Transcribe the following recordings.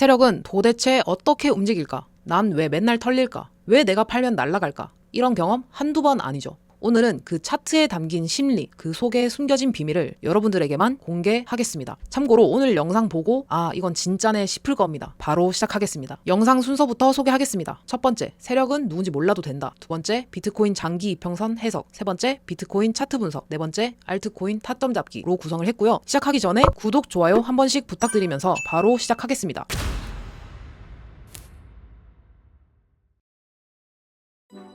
세력은 도대체 어떻게 움직일까? 난 왜 맨날 털릴까? 왜 내가 팔면 날아갈까? 이런 경험 한두 번 아니죠. 오늘은 그 차트에 담긴 심리, 그 속에 숨겨진 비밀을 여러분들에게만 공개하겠습니다. 참고로 오늘 영상 보고 이건 진짜네 싶을 겁니다. 바로 시작하겠습니다. 영상 순서부터 소개하겠습니다. 첫 번째, 세력은 누군지 몰라도 된다. 두 번째, 비트코인 장기 이평선 해석. 세 번째, 비트코인 차트 분석. 네 번째, 알트코인 타점 잡기로 구성을 했고요. 시작하기 전에 구독, 좋아요 한 번씩 부탁드리면서 바로 시작하겠습니다.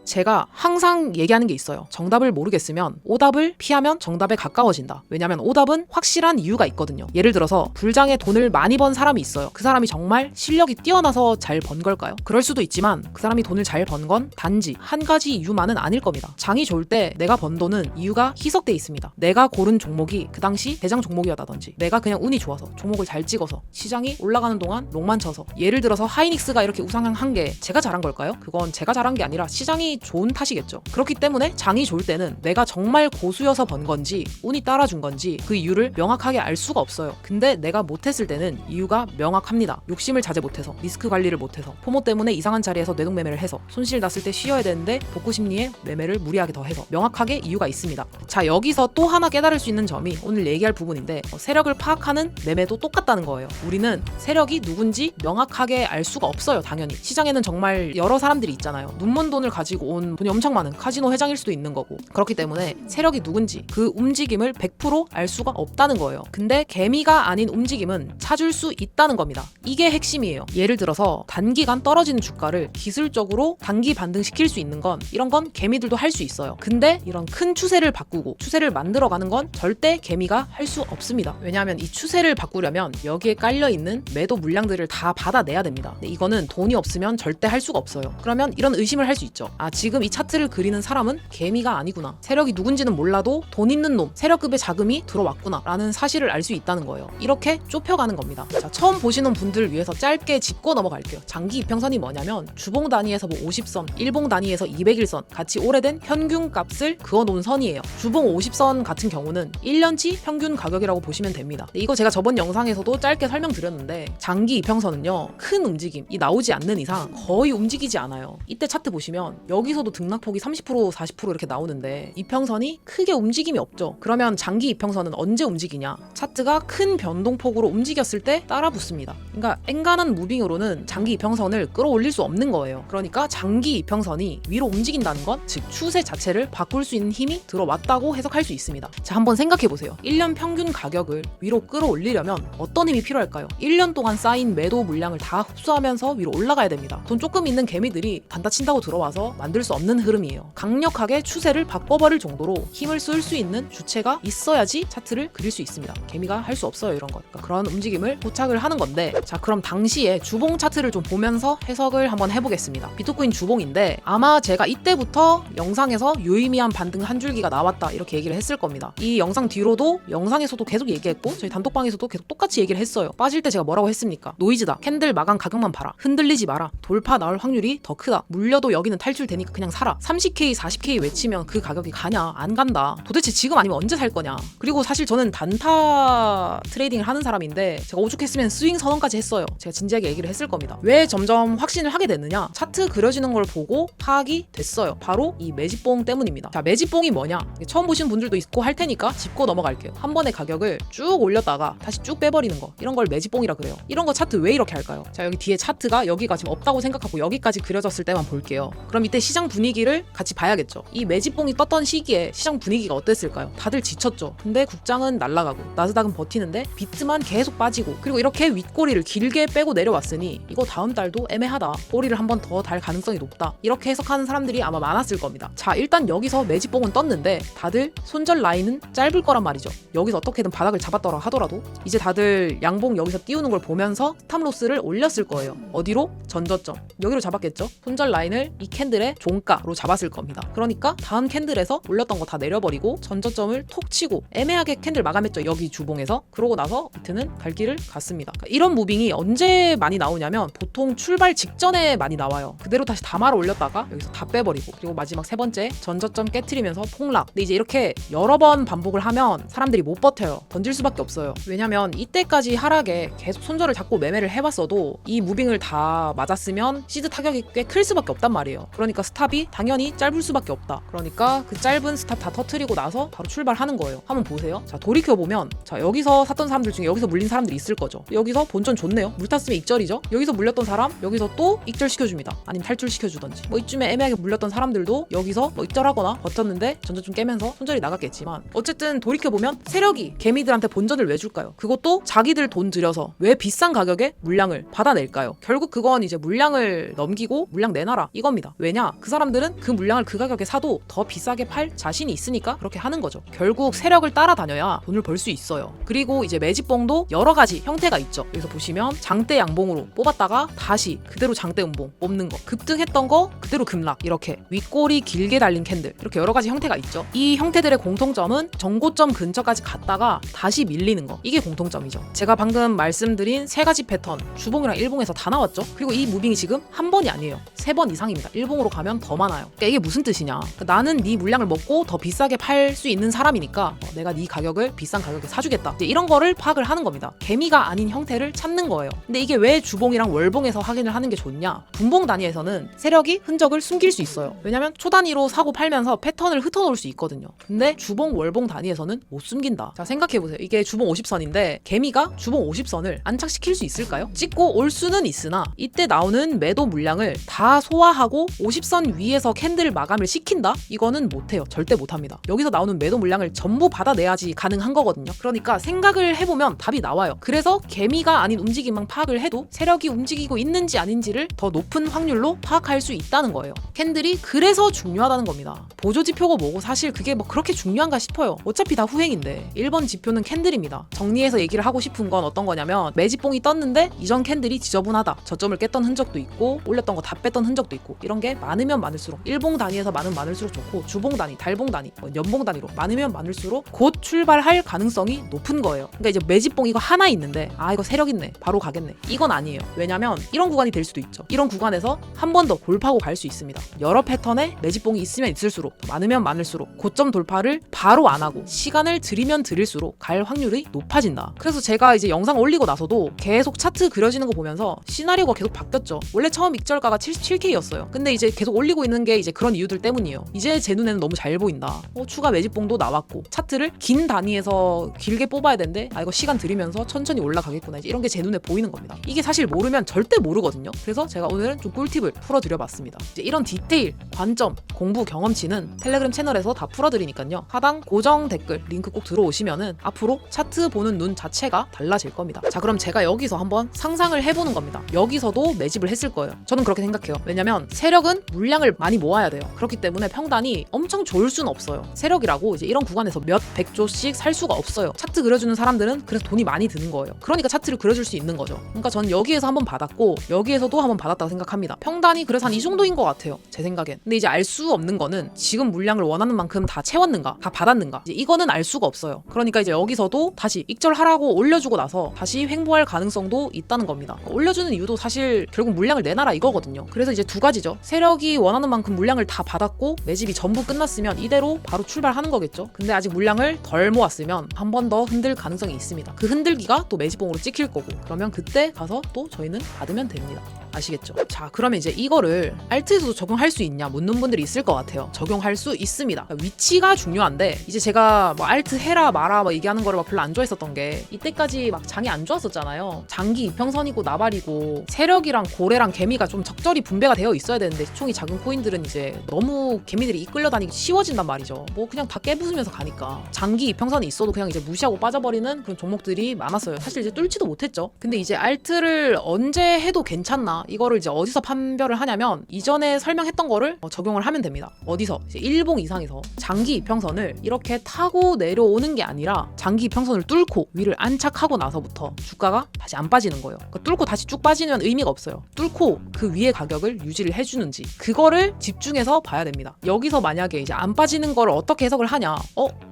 제가 항상 얘기하는 게 있어요. 정답을 모르겠으면 오답을 피하면 정답에 가까워진다. 왜냐면 오답은 확실한 이유가 있거든요. 예를 들어서 불장에 돈을 많이 번 사람이 있어요. 그 사람이 정말 실력이 뛰어나서 잘 번 걸까요? 그럴 수도 있지만 그 사람이 돈을 잘 번 건 단지 한 가지 이유만은 아닐 겁니다. 장이 좋을 때 내가 번 돈은 이유가 희석돼 있습니다. 내가 고른 종목이 그 당시 대장 종목이었다든지, 내가 그냥 운이 좋아서 종목을 잘 찍어서 시장이 올라가는 동안 롱만 쳐서, 예를 들어서 하이닉스가 이렇게 우상향한 게 제가 잘한 걸까요? 그건 제가 잘한 게 아니라 시장이 좋은 탓이겠죠. 그렇기 때문에 장이 좋을 때는 내가 정말 고수여서 번 건지 운이 따라준 건지 그 이유를 명확하게 알 수가 없어요. 근데 내가 못했을 때는 이유가 명확합니다. 욕심을 자제 못해서, 리스크 관리를 못해서, 포모 때문에 이상한 자리에서 뇌동매매를 해서, 손실 났을 때 쉬어야 되는데 복구 심리에 매매를 무리하게 더 해서, 명확하게 이유가 있습니다. 자, 여기서 또 하나 깨달을 수 있는 점이 오늘 얘기할 부분인데, 세력을 파악하는 매매도 똑같다는 거예요. 우리는 세력이 누군지 명확하게 알 수가 없어요. 당연히 시장에는 정말 여러 사람들이 있잖아요. 눈먼 돈을 가지고 온 돈이 엄청 많은 카지노 회장일 수도 있는 거고, 그렇기 때문에 세력이 누군지 그 움직임을 100% 알 수가 없다는 거예요. 근데 개미가 아닌 움직임은 찾을 수 있다는 겁니다. 이게 핵심이에요. 예를 들어서 단기간 떨어지는 주가를 기술적으로 단기 반등시킬 수 있는 건, 이런 건 개미들도 할 수 있어요. 근데 이런 큰 추세를 바꾸고 추세를 만들어가는 건 절대 개미가 할 수 없습니다. 왜냐하면 이 추세를 바꾸려면 여기에 깔려있는 매도 물량들을 다 받아내야 됩니다. 근데 이거는 돈이 없으면 절대 할 수가 없어요. 그러면 이런 의심을 할 수 있죠. 지금 이 차트를 그리는 사람은 개미가 아니구나. 세력이 누군지는 몰라도 돈 있는 놈, 세력급의 자금이 들어왔구나 라는 사실을 알 수 있다는 거예요. 이렇게 좁혀가는 겁니다. 자, 처음 보시는 분들을 위해서 짧게 짚고 넘어갈게요. 장기 이평선이 뭐냐면 주봉 단위에서 50선, 일봉 단위에서 200일선 같이 오래된 평균 값을 그어놓은 선이에요. 주봉 50선 같은 경우는 1년치 평균 가격이라고 보시면 됩니다. 이거 제가 저번 영상에서도 짧게 설명드렸는데, 장기 이평선은요, 큰 움직임이 나오지 않는 이상 거의 움직이지 않아요. 이때 차트 보시면 여기서도 등락폭이 30% 40% 이렇게 나오는데 이평선이 크게 움직임이 없죠. 그러면 장기 이평선은 언제 움직이냐? 차트가 큰 변동폭으로 움직였을 때 따라 붙습니다. 그러니까 앵간한 무빙으로는 장기 이평선을 끌어올릴 수 없는 거예요. 그러니까 장기 이평선이 위로 움직인다는 건, 즉 추세 자체를 바꿀 수 있는 힘이 들어왔다고 해석할 수 있습니다. 자, 한번 생각해 보세요. 1년 평균 가격을 위로 끌어올리려면 어떤 힘이 필요할까요? 1년 동안 쌓인 매도 물량을 다 흡수하면서 위로 올라가야 됩니다. 돈 조금 있는 개미들이 단타 친다고 들어와서 만들 수 없는 흐름이에요. 강력하게 추세를 바꿔버릴 정도로 힘을 쓸 수 있는 주체가 있어야지 차트를 그릴 수 있습니다. 개미가 할 수 없어요, 이런 거. 그러니까 그런 움직임을 포착을 하는 건데, 자, 그럼 당시에 주봉 차트를 좀 보면서 해석을 한번 해보겠습니다. 비트코인 주봉인데 아마 제가 이때부터 영상에서 유의미한 반등 한 줄기가 나왔다 이렇게 얘기를 했을 겁니다. 이 영상 뒤로도 영상에서도 계속 얘기했고 저희 단톡방에서도 계속 똑같이 얘기를 했어요. 빠질 때 제가 뭐라고 했습니까? 노이즈다. 캔들 마감 가격만 봐라. 흔들리지 마라. 돌파 나올 확률이 더 크다. 물려도 여기는 탈출되니까 그냥 사라. 30K, 40K 외치면 그 가격이 가냐? 안 간다. 도대체 지금 아니면 언제 살 거냐? 그리고 사실 저는 단타 트레이딩을 하는 사람인데, 제가 오죽했으면 스윙 선언까지 했어요. 제가 진지하게 얘기를 했을 겁니다. 왜 점점 확신을 하게 됐느냐? 차트 그려지는 걸 보고 파악이 됐어요. 바로 이 매집봉 때문입니다. 자, 매집봉이 뭐냐? 처음 보신 분들도 있고 할 테니까 짚고 넘어갈게요. 한 번에 가격을 쭉 올렸다가 다시 쭉 빼버리는 거, 이런 걸 매집봉이라 그래요. 이런 거 차트 왜 이렇게 할까요? 자, 여기 뒤에 차트가 여기가 지금 없다고 생각하고 여기까지 그려졌을 때만 볼게요. 그럼 이때 시장 분위기를 같이 봐야겠죠. 이 매집봉이 떴던 시기에 시장 분위기가 어땠을까요? 다들 지쳤죠. 근데 국장은 날아가고 나스닥은 버티는데 비트만 계속 빠지고, 그리고 이렇게 윗꼬리를 길게 빼고 내려왔으니 이거 다음 달도 애매하다. 꼬리를 한 번 더 달 가능성이 높다. 이렇게 해석하는 사람들이 아마 많았을 겁니다. 자, 일단 여기서 매집봉은 떴는데 다들 손절 라인은 짧을 거란 말이죠. 여기서 어떻게든 바닥을 잡았더라 하더라도 이제 다들 양봉 여기서 띄우는 걸 보면서 스탑로스를 올렸을 거예요. 어디로? 전저점. 여기로 잡았겠죠. 손절 라인을 이 캔들에 종가로 잡았을 겁니다. 그러니까 다음 캔들에서 올렸던 거 다 내려버리고 전저점을 톡 치고 애매하게 캔들 마감했죠. 여기 주봉에서. 그러고 나서 비트는 갈 길을 갔습니다. 그러니까 이런 무빙이 언제 많이 나오냐면 보통 출발 직전에 많이 나와요. 그대로 다시 다 말아 올렸다가 여기서 다 빼버리고 그리고 마지막 세 번째 전저점 깨트리면서 폭락. 근데 이제 이렇게 여러 번 반복을 하면 사람들이 못 버텨요. 던질 수밖에 없어요. 왜냐면 이때까지 하락에 계속 손절을 잡고 매매를 해봤어도 이 무빙을 다 맞았으면 시드 타격이 꽤 클 수밖에 없단 말이에요. 그러니까 스탑이 당연히 짧을 수밖에 없다. 그러니까 그 짧은 스탑 다 터트리고 나서 바로 출발하는 거예요. 한번 보세요. 자, 돌이켜보면 자, 여기서 샀던 사람들 중에 여기서 물린 사람들이 있을 거죠. 여기서 본전 좋네요. 물 탔으면 익절이죠. 여기서 물렸던 사람 여기서 또 익절 시켜줍니다. 아니면 탈출 시켜주던지. 뭐 이쯤에 애매하게 물렸던 사람들도 여기서 뭐 익절하거나 버텼는데 전저점 깨면서 손절이 나갔겠지만 어쨌든 돌이켜보면 세력이 개미들한테 본전을 왜 줄까요? 그것도 자기들 돈 들여서 왜 비싼 가격에 물량을 받아낼까요? 결국 그건 이제 물량을 넘기고 물량 내놔라 이겁니다. 왜냐? 그 사람들은 그 물량을 그 가격에 사도 더 비싸게 팔 자신이 있으니까 그렇게 하는 거죠. 결국 세력을 따라다녀야 돈을 벌 수 있어요. 그리고 이제 매집봉도 여러 가지 형태가 있죠. 여기서 보시면 장대 양봉으로 뽑았다가 다시 그대로 장대 음봉 뽑는 거, 급등했던 거 그대로 급락, 이렇게 윗꼬리 길게 달린 캔들, 이렇게 여러 가지 형태가 있죠. 이 형태들의 공통점은 정고점 근처까지 갔다가 다시 밀리는 거, 이게 공통점이죠. 제가 방금 말씀드린 세 가지 패턴 주봉이랑 일봉에서 다 나왔죠. 그리고 이 무빙이 지금 한 번이 아니에요. 3번 이상입니다. 일봉으로 가면 더 많아요. 그러니까 이게 무슨 뜻이냐, 그러니까 나는 네 물량을 먹고 더 비싸게 팔 수 있는 사람이니까 내가 네 가격을 비싼 가격에 사주겠다, 이제 이런 거를 파악을 하는 겁니다. 개미가 아닌 형태를 찾는 거예요. 근데 이게 왜 주봉이랑 월봉에서 확인을 하는 게 좋냐, 분봉 단위에서는 세력이 흔적을 숨길 수 있어요. 왜냐면 초 단위로 사고 팔면서 패턴을 흩어놓을 수 있거든요. 근데 주봉 월봉 단위에서는 못 숨긴다. 자, 생각해보세요. 이게 주봉 50선인데 개미가 주봉 50선을 안착시킬 수 있을까요? 찍고 올 수는 있으나 이때 나오는 매도 물량을 다 소화하고 50선 위에서 캔들 마감을 시킨다? 이거는 못해요. 절대 못합니다. 여기서 나오는 매도 물량을 전부 받아내야지 가능한 거거든요. 그러니까 생각을 해보면 답이 나와요. 그래서 개미가 아닌 움직임만 파악을 해도 세력이 움직이고 있는지 아닌지를 더 높은 확률로 파악할 수 있다는 거예요. 캔들이 그래서 중요하다는 겁니다. 보조지표고 뭐고 사실 그게 뭐 그렇게 중요한가 싶어요. 어차피 다 후행인데. 1번 지표는 캔들입니다. 정리해서 얘기를 하고 싶은 건 어떤 거냐면 매집봉이 떴는데 이전 캔들이 지저분하다, 저점을 깼던 흔적도 있고 올렸던 거 다 뺐던 흔적도 있고, 이런 게 많으면 많을수록, 일봉 단위에서 많을수록 좋고 주봉 단위, 달봉 단위, 연봉 단위로 많으면 많을수록 곧 출발할 가능성이 높은 거예요. 그러니까 이제 매집봉 이거 하나 있는데 아 이거 세력 있네 바로 가겠네, 이건 아니에요. 왜냐면 이런 구간이 될 수도 있죠. 이런 구간에서 한 번 더 골파고 갈 수 있습니다. 여러 패턴에 매집봉이 있으면 있을수록, 많으면 많을수록 고점 돌파를 바로 안 하고 시간을 들이면 들일수록 갈 확률이 높아진다. 그래서 제가 이제 영상 올리고 나서도 계속 차트 그려지는 거 보면서 시나리오가 계속 바뀌었죠. 원래 처음 익절가가 77K였어요. 근데 이제 계속 올리고 있는 게 이제 그런 이유들 때문이에요. 이제 제 눈에는 너무 잘 보인다. 추가 매집봉도 나왔고 차트를 긴 단위에서 길게 뽑아야 되는데 아 이거 시간 들이면서 천천히 올라가겠구나, 이제 이런 게 제 눈에 보이는 겁니다. 이게 사실 모르면 절대 모르거든요. 그래서 제가 오늘은 좀 꿀팁을 풀어드려봤습니다. 이제 이런 디테일, 관점, 공부 경험치는 텔레그램 채널에서 다 풀어드리니까요. 하단 고정 댓글 링크 꼭 들어오시면은 앞으로 차트 보는 눈 자체가 달라질 겁니다. 자, 그럼 제가 여기서 한번 상상을 해보는 겁니다. 여기서도 매집을 했을 거예요. 저는 그렇게 생각해요. 왜냐면 세력은 물량을 많이 모아야 돼요. 그렇기 때문에 평단이 엄청 좋을 수는 없어요. 세력이라고 이제 이런 구간에서 몇 백조씩 살 수가 없어요. 차트 그려주는 사람들은 그래서 돈이 많이 드는 거예요. 그러니까 차트를 그려줄 수 있는 거죠. 그러니까 전 여기에서 한번 받았고 여기에서도 한번 받았다고 생각합니다. 평단이 그래서 한 이 정도인 것 같아요, 제 생각엔. 근데 이제 알 수 없는 거는 지금 물량을 원하는 만큼 다 채웠는가, 다 받았는가, 이제 이거는 알 수가 없어요. 그러니까 이제 여기서도 다시 익절하라고 올려주고 나서 다시 횡보할 가능성도 있다는 겁니다. 올려주는 이유도 사실 결국 물량을 내놔라 이거거든요. 그래서 이제 두 가지죠. 세력이 원하는 만큼 물량을 다 받았고 매집이 전부 끝났으면 이대로 바로 출발하는 거겠죠. 근데 아직 물량을 덜 모았으면 한 번 더 흔들 가능성이 있습니다. 그 흔들기가 또 매집봉으로 찍힐 거고, 그러면 그때 가서 또 저희는 받으면 됩니다. 아시겠죠? 자, 그러면 이제 이거를 알트에서도 적용할 수 있냐 묻는 분들이 있을 것 같아요. 적용할 수 있습니다. 위치가 중요한데 이제 제가 뭐 알트 해라 마라 뭐 얘기하는 거를 막 별로 안 좋아했었던 게 이때까지 막 장이 안 좋았었잖아요. 장기 이평선이고 나발이고 세력이랑 고래랑 개미가 좀 적절히 분배가 되어 있어야 되는데 총이 작은 코인들은 이제 너무 개미들이 이끌려 다니기 쉬워진단 말이죠. 뭐 그냥 다 깨부수면서 가니까 장기 이평선이 있어도 그냥 이제 무시하고 빠져버리는 그런 종목들이 많았어요. 사실 이제 뚫지도 못했죠. 근데 이제 알트를 언제 해도 괜찮나, 이거를 이제 어디서 판별을 하냐면 이전에 설명했던 거를 적용을 하면 됩니다. 어디서? 이제 일봉 이상에서 장기 이평선을 이렇게 타고 내려오는 게 아니라 장기 이평선을 뚫고 위를 안착하고 나서부터 주가가 다시 안 빠지는 거예요. 그러니까 뚫고 다시 쭉 빠지면 의미가 없어요. 뚫고 그 위의 가격을 유지를 해주는지 그거를 집중해서 봐야 됩니다. 여기서 만약에 이제 안 빠지는 걸 어떻게 해석을 하냐?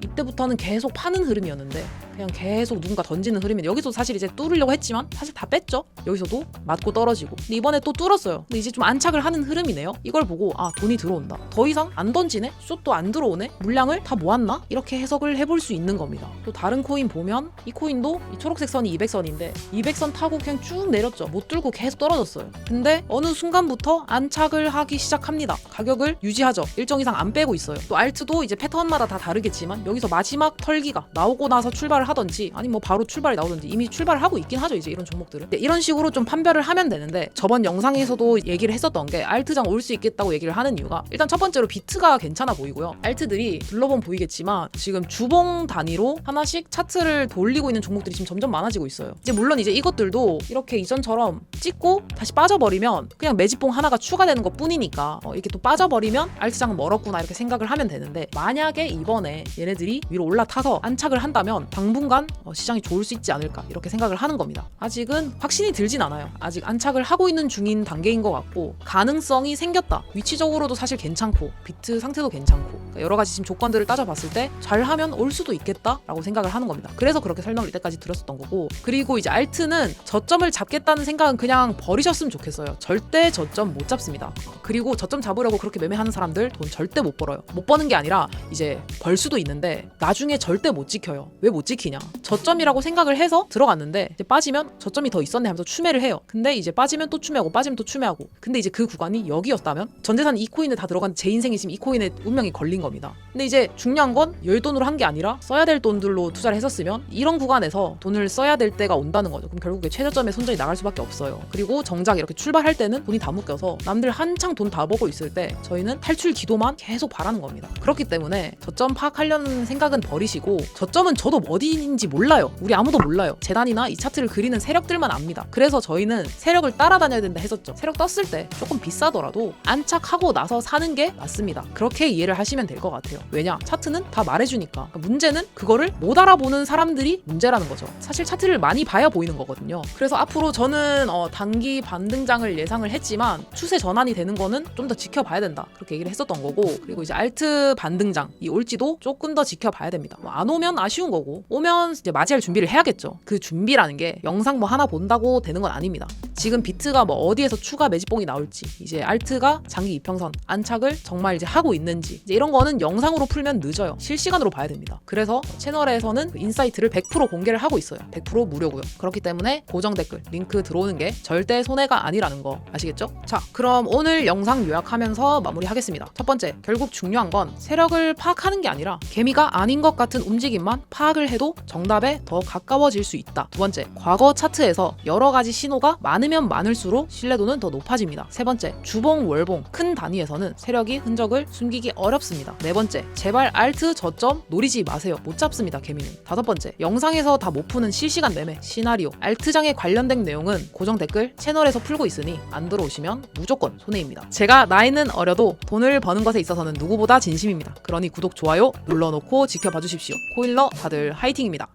이때부터는 계속 파는 흐름이었는데 그냥 계속 누군가 던지는 흐름인데 여기서 사실 이제 뚫으려고 했지만 사실 다 뺐죠. 여기서도 맞고 떨어지고 근데 이번에 또 뚫었어요. 근데 이제 좀 안착을 하는 흐름이네요. 이걸 보고 돈이 들어온다. 더 이상 안 던지네? 숏도 안 들어오네? 물량을 다 모았나? 이렇게 해석을 해볼 수 있는 겁니다. 또 다른 코인 보면 이 코인도 이 초록색 선이 200선인데 200선 타고 그냥 쭉 내렸죠. 못 뚫고 계속 떨어졌어요. 근데 어느 순간부터 안착을 하기 시작합니다. 가격을 유지하죠. 일정 이상 안 빼고 있어요. 또 알트도 이제 패턴마다 다 다르겠지만 여기서 마지막 털기가 나오고 나서 출발을 하던지 아니 뭐 바로 출발이 나오던지 이미 출발을 하고 있긴 하죠. 이제 이런 종목들은 이런 식으로 좀 판별을 하면 되는데 저번 영상에서도 얘기를 했었던 게 알트장 올 수 있겠다고 얘기를 하는 이유가 일단 첫 번째로 비트가 괜찮아 보이고요. 알트들이 둘러보면 보이겠지만 지금 주봉 단위로 하나씩 차트를 돌리고 있는 종목들이 지금 점점 많아지고 있어요. 이제 물론 이제 이것들도 이렇게 이전처럼 찍고 다시 빠져버리면 그냥 매집봉 하나가 추가되는 것 뿐이니까 이렇게 또 빠져버리면 알트장은 멀었구나 이렇게 생각을 하면 되는데 만약에 이번에 얘네들이 위로 올라타서 안착을 한다면 당분간 시장이 좋을 수 있지 않을까 이렇게 생각을 하는 겁니다. 아직은 확신이 들진 않아요. 아직 안착을 하고 있는 중인 단계인 것 같고 가능성이 생겼다. 위치적으로도 사실 괜찮고 비트 상태도 괜찮고 그러니까 여러 가지 지금 조건들을 따져봤을 때 잘하면 올 수도 있겠다라고 생각을 하는 겁니다. 그래서 그렇게 설명을 이때까지 드렸었던 거고 그리고 이제 알트는 저점을 잡겠다는 생각은 그냥 버리셨으면 좋겠어요. 절대 저점 못 잡습니다. 그리고 저점 잡으려고 그렇게 매매하는 사람들 돈 절대 못 벌어요. 못 버는 게 아니라 이제 벌 수도 있는데 나중에 절대 못 지켜요. 왜 못 지키냐? 저점이라고 생각을 해서 들어갔는데 이제 빠지면 저점이 더 있었네 하면서 추매를 해요. 근데 이제 빠지면 또 추매하고 빠지면 또 추매하고 근데 이제 그 구간이 여기였다면 전재산 이 코인에 다 들어간 제 인생이 지금 이 코인에 운명이 걸린 겁니다. 근데 이제 중요한 건 열돈으로 한 게 아니라 써야 될 돈들로 투자를 했었으면 이런 구간에서 돈을 써야 될 때가 온다는 거죠. 그럼 결국에 최저점에 손절이 나갈 수밖에 없어요. 그리고 정작 이렇게 출발할 때는 돈이 다 묶여서 남들 한창 돈 다 벌고 있을 때 저희는 탈출 기도만 계속 바라는 겁니다. 그렇기 때문에 저점 파악하려는 생각은 버리시고 저점은 저도 어디인지 몰라요. 우리 아무도 몰라요. 재단이나 이 차트를 그리는 세력들만 압니다. 그래서 저희는 세력을 따라다녀야 된다 했었죠. 세력 떴을 때 조금 비싸더라도 안착하고 나서 사는 게 맞습니다. 그렇게 이해를 하시면 될 것 같아요. 왜냐? 차트는 다 말해주니까. 문제는 그거를 못 알아보는 사람들이 문제라는 거죠. 사실 차트를 많이 봐야 보이는 거거든요. 그래서 앞으로 저는 단기 반등장을 예상을 했지만 추세 전환이 되는 거는 좀 더 지켜봐야 된다. 그렇게 얘기를 했었던 거고 그리고 이제 알트 반등장이 올지도 조금 더 지켜봐야 됩니다. 안 오면 아쉬운 거고 오면 이제 맞이할 준비를 해야겠죠. 그 준비라는 게 영상 뭐 하나 본다고 되는 건 아닙니다. 지금 비트가 뭐 어디에서 추가 매집봉이 나올지 이제 알트가 장기 이평선 안착을 정말 이제 하고 있는지 이제 이런 거는 영상으로 풀면 늦어요. 실시간으로 봐야 됩니다. 그래서 채널에서는 그 인사이트를 100% 공개를 하고 있어요. 100% 무료고요. 그렇기 때문에 고정 댓글 링크 들어오는 게 절대 손해가 아니라는 거 아시겠죠? 자, 그럼 오늘 영상 요약하면서 마무리하겠습니다. 첫 번째, 결국 중요한 건 세력을 파악하는 게 아니라 개미가 아닌 것 같은 움직임만 파악을 해도 정답에 더 가까워질 수 있다. 두 번째, 과거 차트에서 여러 가지 신호가 많으면 많을수록 신뢰도는 더 높아집니다. 세 번째, 주봉, 월봉, 큰 단위에서는 세력이 흔적을 숨기기 어렵습니다. 네 번째, 제발 알트 저점 노리지 마세요. 못 잡습니다, 개미는. 다섯 번째, 영상에서 다 못 푸는 실시간 매매, 시나리오, 알트장에 관련된 내용은 고정 댓글 채널에서 풀고 있으니 안 들어오시면 무조건 손해입니다. 제가 나이는 어려도 돈을 버는 것에 있어서는 누구보다 진심입니다. 그러니 구독, 좋아요 눌러놓고 지켜봐 주십시오. 코일러 다들 화이팅입니다.